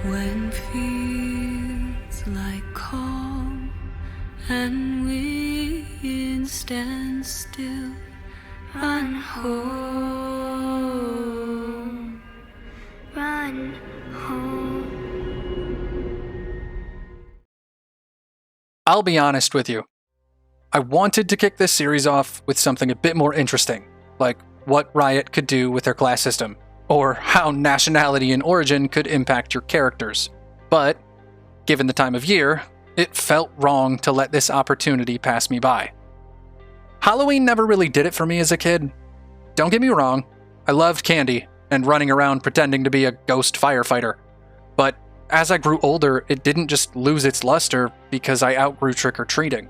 When feels like calm and wind stands still, run home, run home. I'll be honest with you. I wanted to kick this series off with something a bit more interesting, like what Riot could do with their class system, or how nationality and origin could impact your characters. But, given the time of year, it felt wrong to let this opportunity pass me by. Halloween never really did it for me as a kid. Don't get me wrong, I loved candy and running around pretending to be a ghost firefighter. But as I grew older, it didn't just lose its luster because I outgrew trick-or-treating.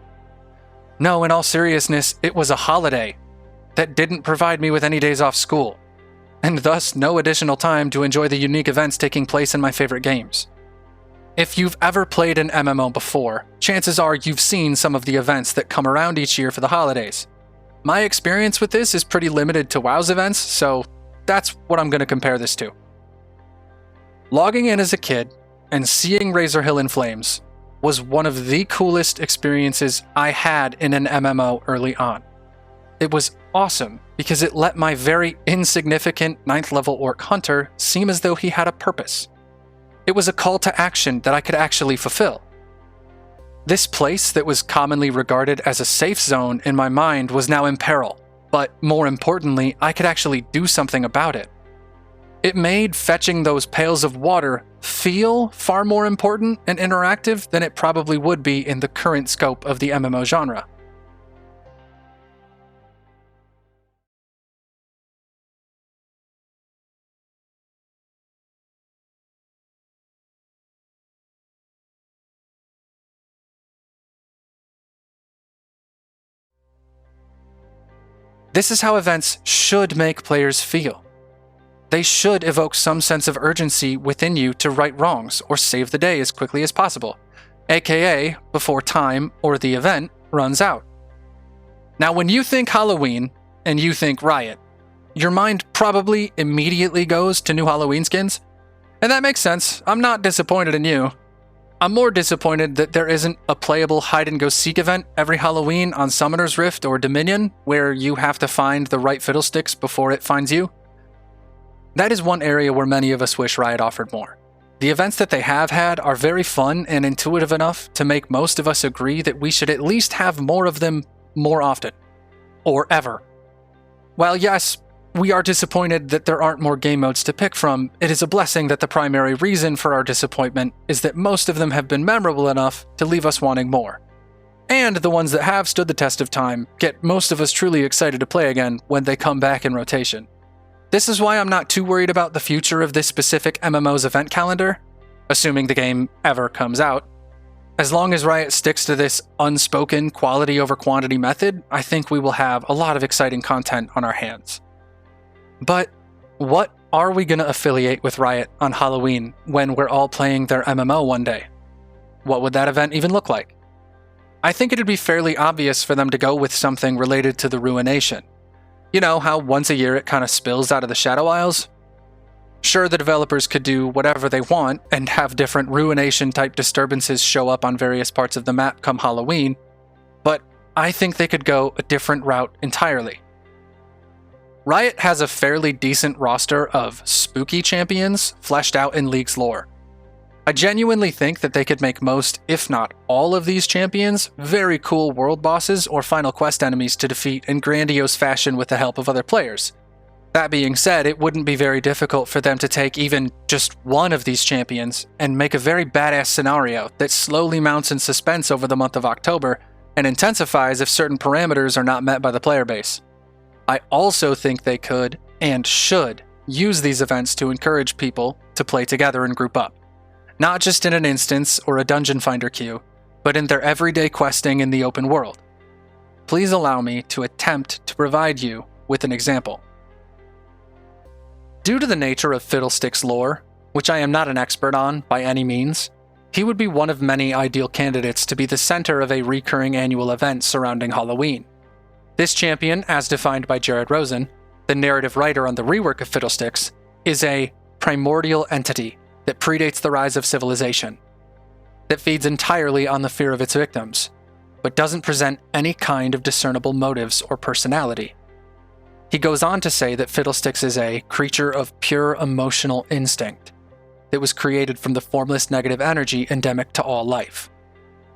No, in all seriousness, it was a holiday that didn't provide me with any days off school, and thus no additional time to enjoy the unique events taking place in my favorite games. If you've ever played an MMO before, chances are you've seen some of the events that come around each year for the holidays. My experience with this is pretty limited to WoW's events, so that's what I'm going to compare this to. Logging in as a kid and seeing Razor Hill in flames was one of the coolest experiences I had in an MMO early on. It was awesome because it let my very insignificant 9th level orc hunter seem as though he had a purpose. It was a call to action that I could actually fulfill. This place that was commonly regarded as a safe zone in my mind was now in peril, but more importantly, I could actually do something about it. It made fetching those pails of water feel far more important and interactive than it probably would be in the current scope of the MMO genre. This is how events should make players feel. They should evoke some sense of urgency within you to right wrongs or save the day as quickly as possible, aka before time or the event runs out. Now, when you think Halloween and you think Riot, your mind probably immediately goes to new Halloween skins. And that makes sense. I'm not disappointed in you. I'm more disappointed that there isn't a playable hide-and-go-seek event every Halloween on Summoner's Rift or Dominion where you have to find the right Fiddlesticks before it finds you. That is one area where many of us wish Riot offered more. The events that they have had are very fun and intuitive enough to make most of us agree that we should at least have more of them more often. Or ever. While yes, we are disappointed that there aren't more game modes to pick from, it is a blessing that the primary reason for our disappointment is that most of them have been memorable enough to leave us wanting more. And the ones that have stood the test of time get most of us truly excited to play again when they come back in rotation. This is why I'm not too worried about the future of this specific MMO's event calendar, assuming the game ever comes out. As long as Riot sticks to this unspoken quality over quantity method, I think we will have a lot of exciting content on our hands. But what are we going to affiliate with Riot on Halloween when we're all playing their MMO one day? What would that event even look like? I think it'd be fairly obvious for them to go with something related to the Ruination. You know how once a year it kind of spills out of the Shadow Isles? Sure, the developers could do whatever they want and have different Ruination-type disturbances show up on various parts of the map come Halloween, but I think they could go a different route entirely. Riot has a fairly decent roster of spooky champions fleshed out in League's lore. I genuinely think that they could make most, if not all of these champions, very cool world bosses or final quest enemies to defeat in grandiose fashion with the help of other players. That being said, it wouldn't be very difficult for them to take even just one of these champions and make a very badass scenario that slowly mounts in suspense over the month of October and intensifies if certain parameters are not met by the player base. I also think they could, and should, use these events to encourage people to play together and group up. Not just in an instance or a dungeon finder queue, but in their everyday questing in the open world. Please allow me to attempt to provide you with an example. Due to the nature of Fiddlesticks lore, which I am not an expert on by any means, he would be one of many ideal candidates to be the center of a recurring annual event surrounding Halloween. This champion, as defined by Jared Rosen, the narrative writer on the rework of Fiddlesticks, is a primordial entity that predates the rise of civilization, that feeds entirely on the fear of its victims, but doesn't present any kind of discernible motives or personality. He goes on to say that Fiddlesticks is a creature of pure emotional instinct that was created from the formless negative energy endemic to all life.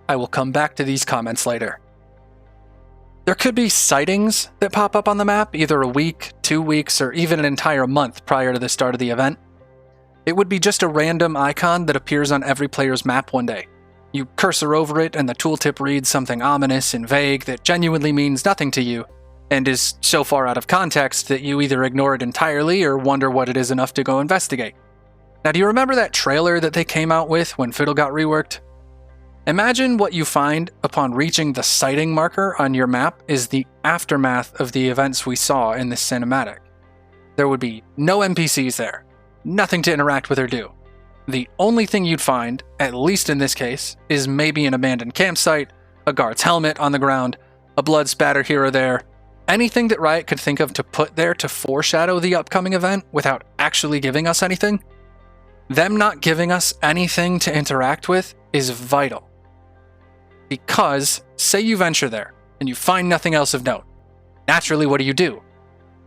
I will come back to these comments later. There could be sightings that pop up on the map either a week, 2 weeks, or even an entire month prior to the start of the event. It would be just a random icon that appears on every player's map one day. You cursor over it and the tooltip reads something ominous and vague that genuinely means nothing to you, and is so far out of context that you either ignore it entirely or wonder what it is enough to go investigate. Now, do you remember that trailer that they came out with when Fiddle got reworked? Imagine what you find upon reaching the sighting marker on your map is the aftermath of the events we saw in this cinematic. There would be no NPCs there, nothing to interact with or do. The only thing you'd find, at least in this case, is maybe an abandoned campsite, a guard's helmet on the ground, a blood spatter here or there, anything that Riot could think of to put there to foreshadow the upcoming event without actually giving us anything. Them not giving us anything to interact with is vital. Because, say you venture there, and you find nothing else of note. Naturally, what do?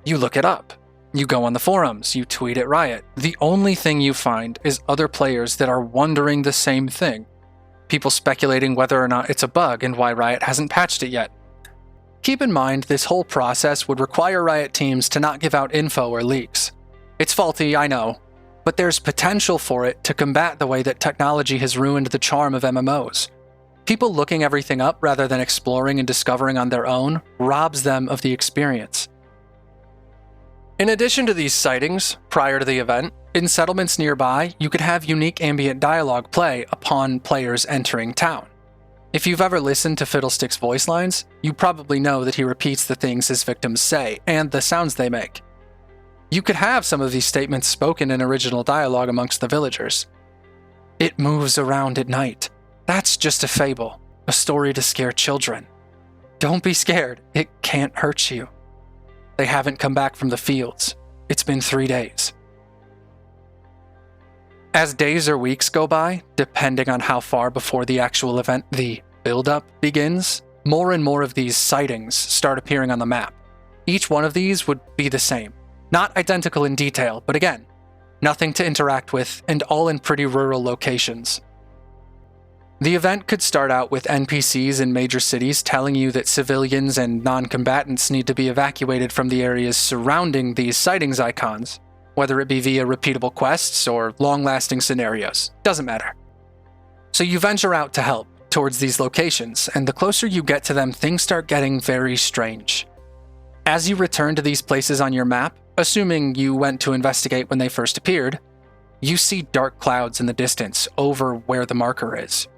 You look it up. You go on the forums, you tweet at Riot. The only thing you find is other players that are wondering the same thing. People speculating whether or not it's a bug and why Riot hasn't patched it yet. Keep in mind, this whole process would require Riot teams to not give out info or leaks. It's faulty, I know, but there's potential for it to combat the way that technology has ruined the charm of MMOs. People looking everything up rather than exploring and discovering on their own robs them of the experience. In addition to these sightings, prior to the event, in settlements nearby, you could have unique ambient dialogue play upon players entering town. If you've ever listened to Fiddlesticks' voice lines, you probably know that he repeats the things his victims say and the sounds they make. You could have some of these statements spoken in original dialogue amongst the villagers. It moves around at night. That's just a fable, a story to scare children. Don't be scared, it can't hurt you. They haven't come back from the fields. It's been 3 days. As days or weeks go by, depending on how far before the actual event the build-up begins, more and more of these sightings start appearing on the map. Each one of these would be the same. Not identical in detail, but again, nothing to interact with and all in pretty rural locations. The event could start out with NPCs in major cities telling you that civilians and non-combatants need to be evacuated from the areas surrounding these sightings icons, whether it be via repeatable quests or long-lasting scenarios, doesn't matter. So you venture out to help towards these locations, and the closer you get to them, things start getting very strange. As you return to these places on your map, assuming you went to investigate when they first appeared, you see dark clouds in the distance over where the marker is.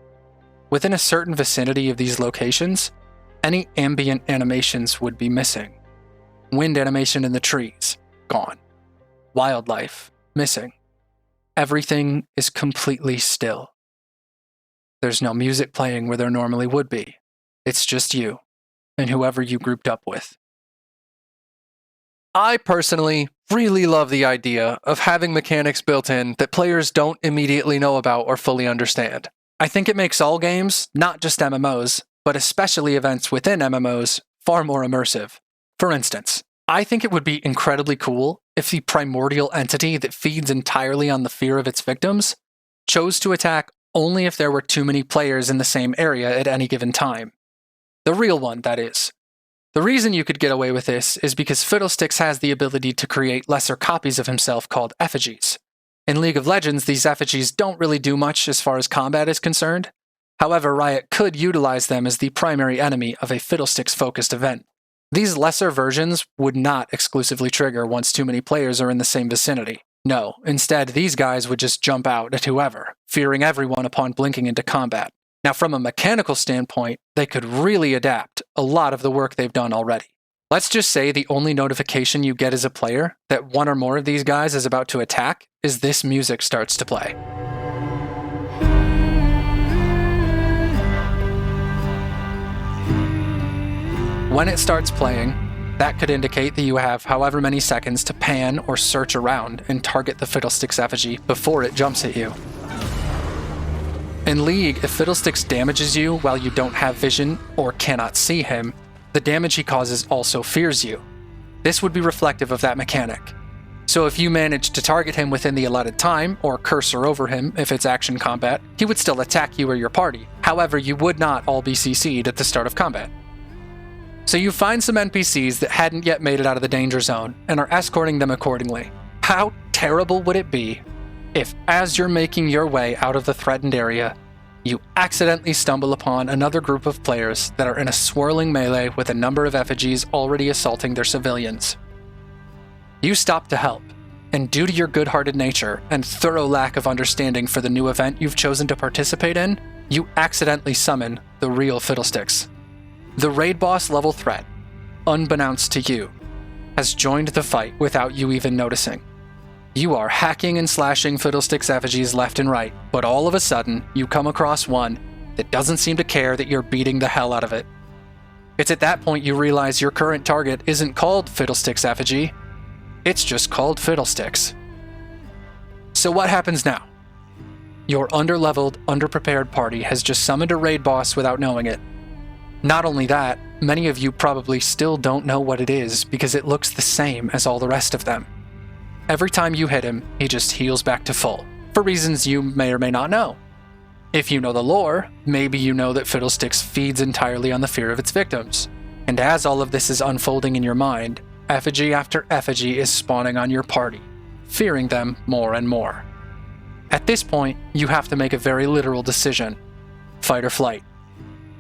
Within a certain vicinity of these locations, any ambient animations would be missing. Wind animation in the trees, gone. Wildlife, missing. Everything is completely still. There's no music playing where there normally would be. It's just you, and whoever you grouped up with. I personally really love the idea of having mechanics built in that players don't immediately know about or fully understand. I think it makes all games, not just MMOs, but especially events within MMOs, far more immersive. For instance, I think it would be incredibly cool if the primordial entity that feeds entirely on the fear of its victims chose to attack only if there were too many players in the same area at any given time. The real one, that is. The reason you could get away with this is because Fiddlesticks has the ability to create lesser copies of himself called effigies. In League of Legends, these effigies don't really do much as far as combat is concerned. However, Riot could utilize them as the primary enemy of a Fiddlesticks-focused event. These lesser versions would not exclusively trigger once too many players are in the same vicinity. No, instead, these guys would just jump out at whoever, fearing everyone upon blinking into combat. Now, from a mechanical standpoint, they could really adapt a lot of the work they've done already. Let's just say the only notification you get as a player that one or more of these guys is about to attack is this music starts to play. When it starts playing, That could indicate that you have however many seconds to pan or search around and target the Fiddlesticks effigy before it jumps at you. In League, if Fiddlesticks damages you while you don't have vision or cannot see him, the damage he causes also fears you. This would be reflective of that mechanic. So if you manage to target him within the allotted time, or cursor over him if it's action combat, he would still attack you or your party. However, you would not all be CC'd at the start of combat. So you find some NPCs that hadn't yet made it out of the danger zone and are escorting them accordingly. How terrible would it be if, as you're making your way out of the threatened area, you accidentally stumble upon another group of players that are in a swirling melee with a number of effigies already assaulting their civilians? You stop to help, and due to your good-hearted nature and thorough lack of understanding for the new event you've chosen to participate in, you accidentally summon the real Fiddlesticks. The raid boss level threat, unbeknownst to you, has joined the fight without you even noticing. You are hacking and slashing Fiddlesticks effigies left and right, but all of a sudden, you come across one that doesn't seem to care that you're beating the hell out of it. It's at that point you realize your current target isn't called Fiddlesticks effigy, it's just called Fiddlesticks. So what happens now? Your underleveled, underprepared party has just summoned a raid boss without knowing it. Not only that, many of you probably still don't know what it is because it looks the same as all the rest of them. Every time you hit him, he just heals back to full, for reasons you may or may not know. If you know the lore, maybe you know that Fiddlesticks feeds entirely on the fear of its victims. And as all of this is unfolding in your mind, effigy after effigy is spawning on your party, fearing them more and more. At this point, you have to make a very literal decision: fight or flight.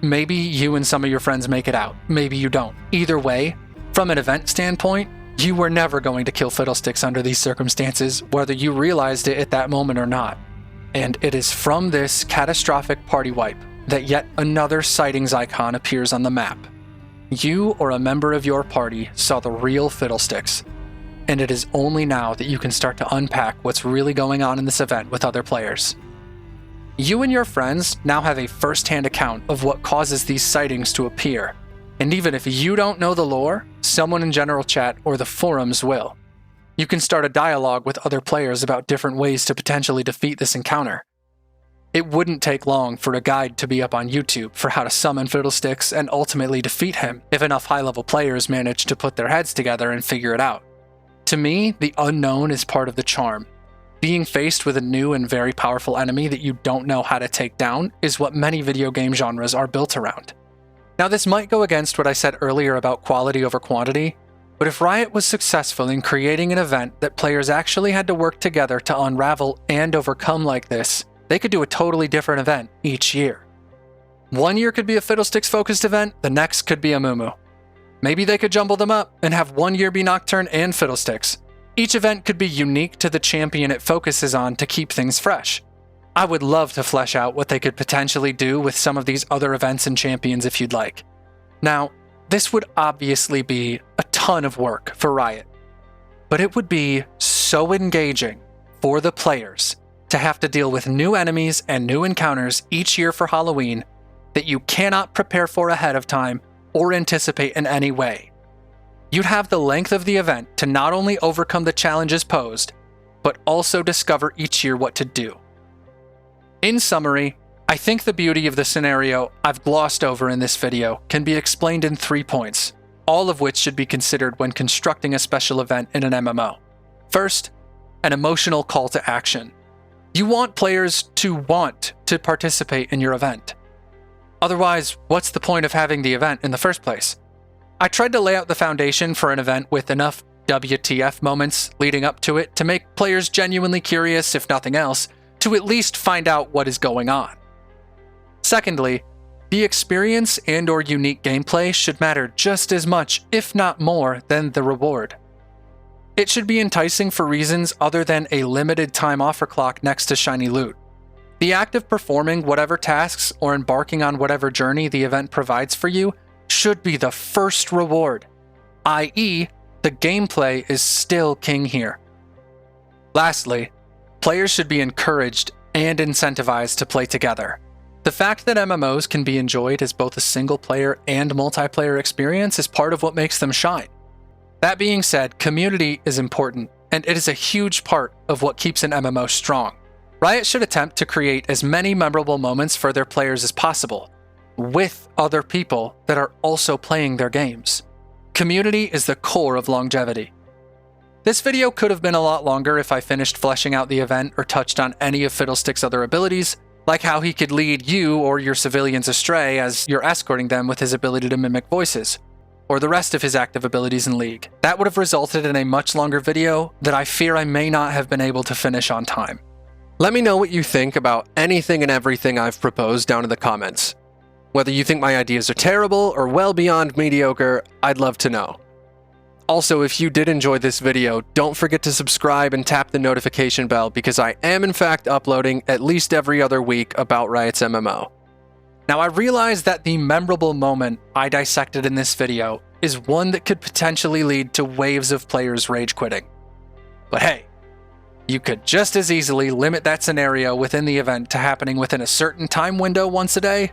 Maybe you and some of your friends make it out, maybe you don't. Either way, from an event standpoint, you were never going to kill Fiddlesticks under these circumstances, whether you realized it at that moment or not. And it is from this catastrophic party wipe that yet another sightings icon appears on the map. You or a member of your party saw the real Fiddlesticks, and it is only now that you can start to unpack what's really going on in this event with other players. You and your friends now have a first-hand account of what causes these sightings to appear, and even if you don't know the lore, someone in general chat or the forums will. You can start a dialogue with other players about different ways to potentially defeat this encounter. It wouldn't take long for a guide to be up on YouTube for how to summon Fiddlesticks and ultimately defeat him if enough high-level players manage to put their heads together and figure it out. To me, the unknown is part of the charm. Being faced with a new and very powerful enemy that you don't know how to take down is what many video game genres are built around. Now, this might go against what I said earlier about quality over quantity, but if Riot was successful in creating an event that players actually had to work together to unravel and overcome like this, they could do a totally different event each year. One year could be a Fiddlesticks-focused event, the next could be a MMO. Maybe they could jumble them up and have one year be Nocturne and Fiddlesticks. Each event could be unique to the champion it focuses on to keep things fresh. I would love to flesh out what they could potentially do with some of these other events and champions if you'd like. Now, this would obviously be a ton of work for Riot, but it would be so engaging for the players to have to deal with new enemies and new encounters each year for Halloween that you cannot prepare for ahead of time or anticipate in any way. You'd have the length of the event to not only overcome the challenges posed, but also discover each year what to do. In summary, I think the beauty of the scenario I've glossed over in this video can be explained in 3 points, all of which should be considered when constructing a special event in an MMO. First, an emotional call to action. You want players to want to participate in your event. Otherwise, what's the point of having the event in the first place? I tried to lay out the foundation for an event with enough WTF moments leading up to it to make players genuinely curious, if nothing else, to at least find out what is going on. Secondly, the experience and/or unique gameplay should matter just as much, if not more, than the reward. It should be enticing for reasons other than a limited time offer clock next to shiny loot. The act of performing whatever tasks or embarking on whatever journey the event provides for you should be the first reward, i.e., the gameplay is still king here. Lastly, players should be encouraged and incentivized to play together. The fact that MMOs can be enjoyed as both a single-player and multiplayer experience is part of what makes them shine. That being said, community is important, and it is a huge part of what keeps an MMO strong. Riot should attempt to create as many memorable moments for their players as possible, with other people that are also playing their games. Community is the core of longevity. This video could have been a lot longer if I finished fleshing out the event or touched on any of Fiddlesticks' other abilities, like how he could lead you or your civilians astray as you're escorting them with his ability to mimic voices, or the rest of his active abilities in League. That would have resulted in a much longer video that I fear I may not have been able to finish on time. Let me know what you think about anything and everything I've proposed down in the comments. Whether you think my ideas are terrible or well beyond mediocre, I'd love to know. Also, if you did enjoy this video, don't forget to subscribe and tap the notification bell because I am in fact uploading at least every other week about Riot's MMO. Now, I realize that the memorable moment I dissected in this video is one that could potentially lead to waves of players rage quitting. But hey, you could just as easily limit that scenario within the event to happening within a certain time window once a day.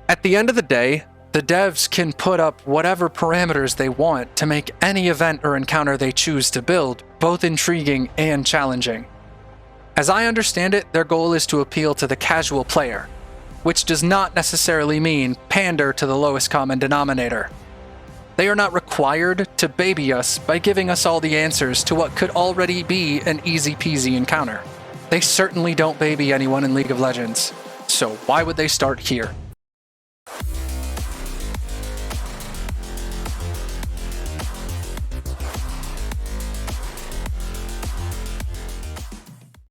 At the end of the day, the devs can put up whatever parameters they want to make any event or encounter they choose to build both intriguing and challenging. As I understand it, their goal is to appeal to the casual player, which does not necessarily mean pander to the lowest common denominator. They are not required to baby us by giving us all the answers to what could already be an easy-peasy encounter. They certainly don't baby anyone in League of Legends, so why would they start here?